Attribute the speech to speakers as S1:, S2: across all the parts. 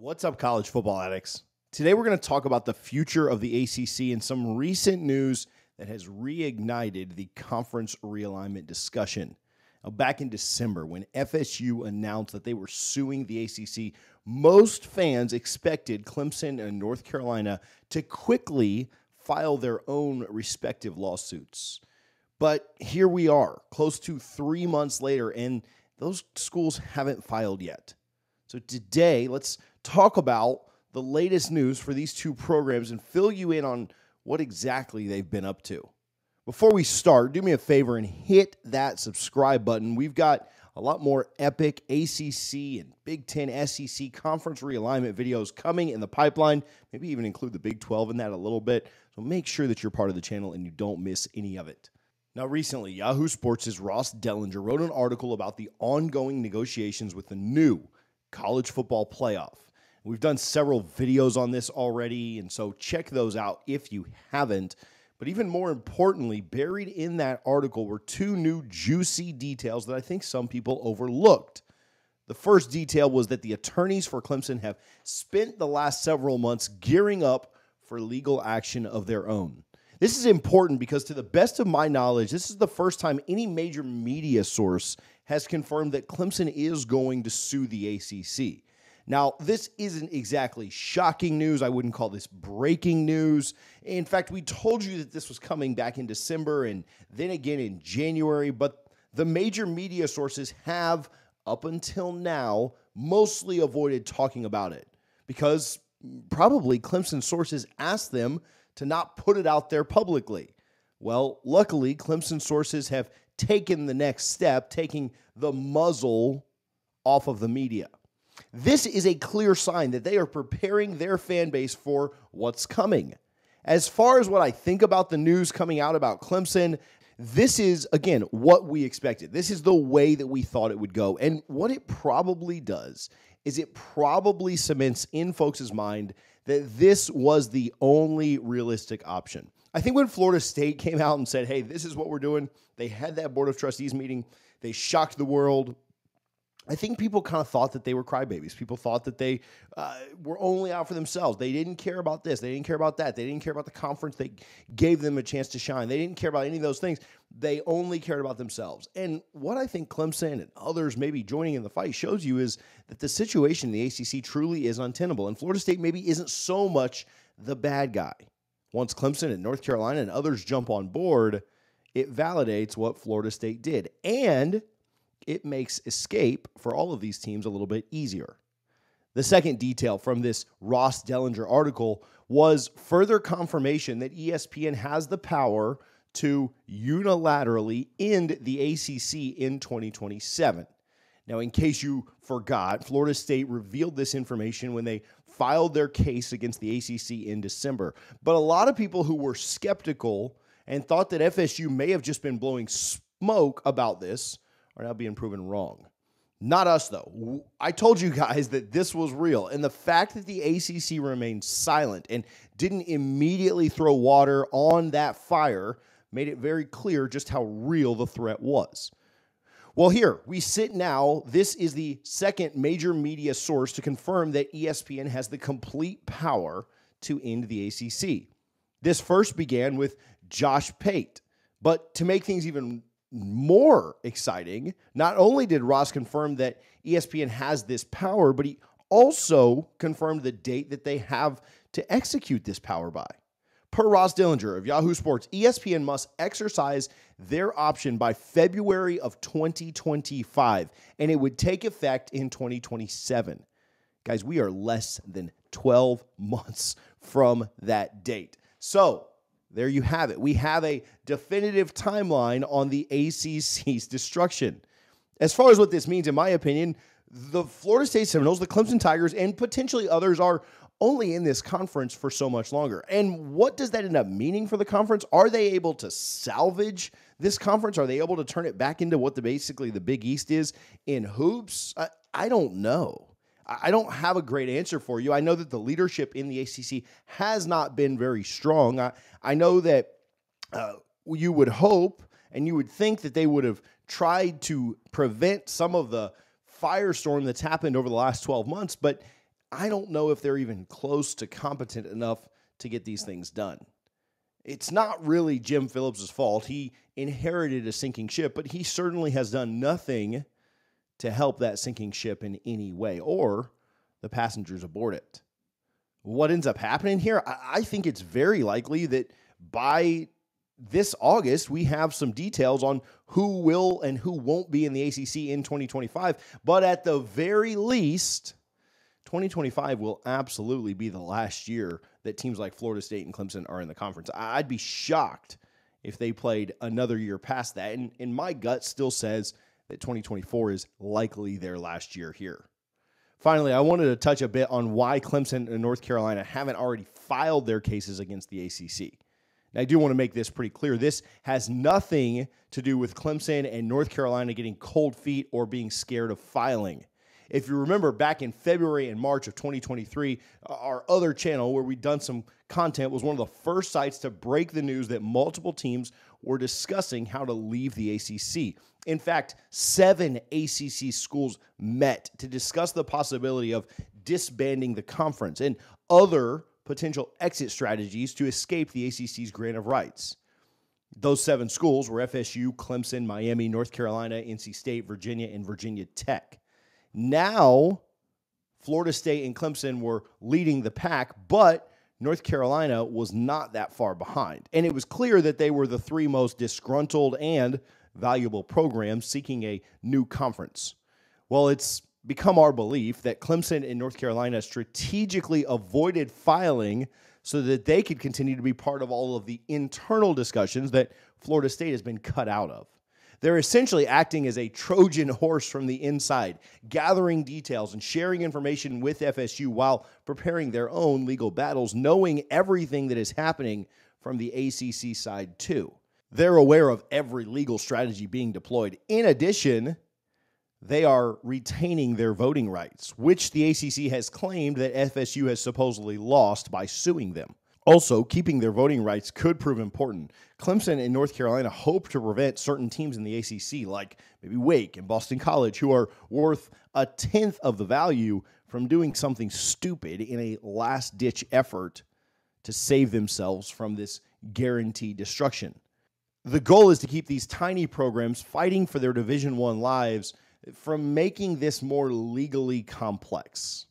S1: What's up, college football addicts? Today we're going to talk about the future of the ACC and some recent news that has reignited the conference realignment discussion. Now, back in December, when FSU announced that they were suing the ACC, most fans expected Clemson and North Carolina to quickly file their own respective lawsuits. But here we are, close to 3 months later, and those schools haven't filed yet. So today, let's talk about the latest news for these two programs and fill you in on what exactly they've been up to. Before we start, do me a favor and hit that subscribe button. We've got a lot more epic ACC and Big Ten, SEC conference realignment videos coming in the pipeline. Maybe even include the Big 12 in that a little bit. So make sure that you're part of the channel and you don't miss any of it. Now, recently, Yahoo Sports' Ross Dellinger wrote an article about the ongoing negotiations with the new college football playoff. We've done several videos on this already, and so check those out if you haven't. But even more importantly, buried in that article were two new juicy details that I think some people overlooked. The first detail was that the attorneys for Clemson have spent the last several months gearing up for legal action of their own. This is important because, to the best of my knowledge, this is the first time any major media source has confirmed that Clemson is going to sue the ACC. Now, this isn't exactly shocking news. I wouldn't call this breaking news. In fact, we told you that this was coming back in December and then again in January, but the major media sources have, up until now, mostly avoided talking about it because probably Clemson sources asked them to not put it out there publicly. Well, luckily, Clemson sources have taken the next step, taking the muzzle off of the media. This is a clear sign that they are preparing their fan base for what's coming. As far as what I think about the news coming out about Clemson, this is, again, what we expected. This is the way that we thought it would go. And what it probably does is it probably cements in folks' mind that this was the only realistic option. I think when Florida State came out and said, hey, this is what we're doing, they had that Board of Trustees meeting, they shocked the world. I think people kind of thought that they were crybabies. People thought that they were only out for themselves. They didn't care about this. They didn't care about that. They didn't care about the conference that gave them a chance to shine. They didn't care about any of those things. They only cared about themselves. And what I think Clemson and others maybe joining in the fight shows you is that the situation in the ACC truly is untenable. And Florida State maybe isn't so much the bad guy. Once Clemson and North Carolina and others jump on board, it validates what Florida State did. And it makes escape for all of these teams a little bit easier. The second detail from this Ross Dellinger article was further confirmation that ESPN has the power to unilaterally end the ACC in 2027. Now, in case you forgot, Florida State revealed this information when they filed their case against the ACC in December. But a lot of people who were skeptical and thought that FSU may have just been blowing smoke about this are now being proven wrong. Not us, though. I told you guys that this was real, and the fact that the ACC remained silent and didn't immediately throw water on that fire made it very clear just how real the threat was. Well, here we sit now. This is the second major media source to confirm that ESPN has the complete power to end the ACC. This first began with Josh Pate, but to make things even more exciting, not only did Ross confirm that ESPN has this power, but he also confirmed the date that they have to execute this power by. Per Ross Dellinger of Yahoo Sports, ESPN must exercise their option by February of 2025, and it would take effect in 2027. Guys, we are less than 12 months from that date. So, there you have it. We have a definitive timeline on the ACC's destruction. As far as what this means, in my opinion, the Florida State Seminoles, the Clemson Tigers, and potentially others are only in this conference for so much longer. And what does that end up meaning for the conference? Are they able to salvage this conference? Are they able to turn it back into what basically the Big East is in hoops? I don't know. I don't have a great answer for you. I know that the leadership in the ACC has not been very strong. I know that you would hope and you would think that they would have tried to prevent some of the firestorm that's happened over the last 12 months, but I don't know if they're even close to competent enough to get these things done. It's not really Jim Phillips' fault. He inherited a sinking ship, but he certainly has done nothing to help that sinking ship in any way or the passengers aboard it. What ends up happening here? I think it's very likely that by this August, we have some details on who will and who won't be in the ACC in 2025. But at the very least, 2025 will absolutely be the last year that teams like Florida State and Clemson are in the conference. I'd be shocked if they played another year past that. And my gut still says that 2024 is likely their last year here. Finally, I wanted to touch a bit on why Clemson and North Carolina haven't already filed their cases against the ACC. Now, I do want to make this pretty clear. This has nothing to do with Clemson and North Carolina getting cold feet or being scared of filing. If you remember, back in February and March of 2023, our other channel where we'd done some content was one of the first sites to break the news that multiple teams were discussing how to leave the ACC. In fact, 7 ACC schools met to discuss the possibility of disbanding the conference and other potential exit strategies to escape the ACC's grant of rights. Those 7 schools were FSU, Clemson, Miami, North Carolina, NC State, Virginia, and Virginia Tech. Now, Florida State and Clemson were leading the pack, but North Carolina was not that far behind. And it was clear that they were the 3 most disgruntled and valuable programs seeking a new conference. Well, it's become our belief that Clemson and North Carolina strategically avoided filing so that they could continue to be part of all of the internal discussions that Florida State has been cut out of. They're essentially acting as a Trojan horse from the inside, gathering details and sharing information with FSU while preparing their own legal battles, knowing everything that is happening from the ACC side too. They're aware of every legal strategy being deployed. In addition, they are retaining their voting rights, which the ACC has claimed that FSU has supposedly lost by suing them. Also, keeping their voting rights could prove important. Clemson and North Carolina hope to prevent certain teams in the ACC, like maybe Wake and Boston College, who are worth a tenth of the value, from doing something stupid in a last-ditch effort to save themselves from this guaranteed destruction. The goal is to keep these tiny programs fighting for their Division I lives from making this more legally complex.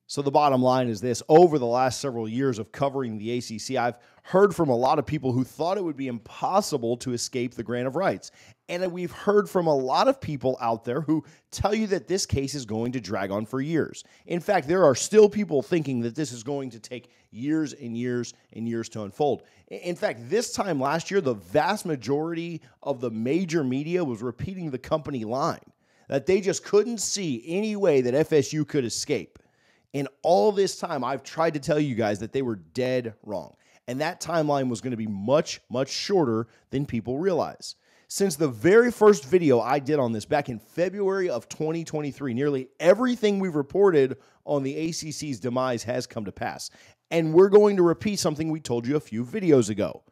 S1: So the bottom line is this: over the last several years of covering the ACC, I've heard from a lot of people who thought it would be impossible to escape the grant of rights. And we've heard from a lot of people out there who tell you that this case is going to drag on for years. In fact, there are still people thinking that this is going to take years and years and years to unfold. In fact, this time last year, the vast majority of the major media was repeating the company line, that they just couldn't see any way that FSU could escape. And all this time, I've tried to tell you guys that they were dead wrong. And that timeline was going to be much, much shorter than people realize. Since the very first video I did on this back in February of 2023, nearly everything we've reported on the ACC's demise has come to pass. And we're going to repeat something we told you a few videos ago.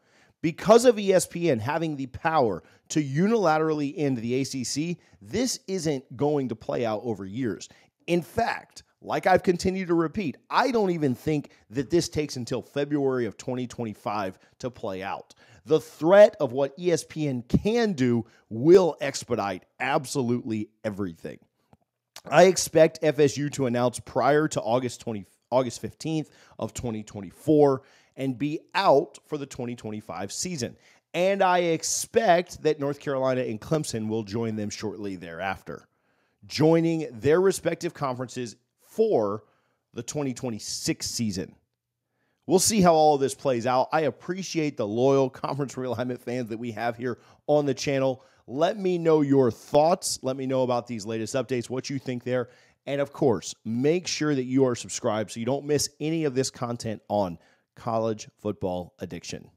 S1: Because of ESPN having the power to unilaterally end the ACC, this isn't going to play out over years. In fact, like I've continued to repeat, I don't even think that this takes until February of 2025 to play out. The threat of what ESPN can do will expedite absolutely everything. I expect FSU to announce prior to August 15th of 2024 and be out for the 2025 season. And I expect that North Carolina and Clemson will join them shortly thereafter, joining their respective conferences for the 2026 season. We'll see how all of this plays out. I appreciate the loyal Conference Realignment fans that we have here on the channel. Let me know your thoughts. Let me know about these latest updates, what you think there. And of course, make sure that you are subscribed so you don't miss any of this content on college football addiction.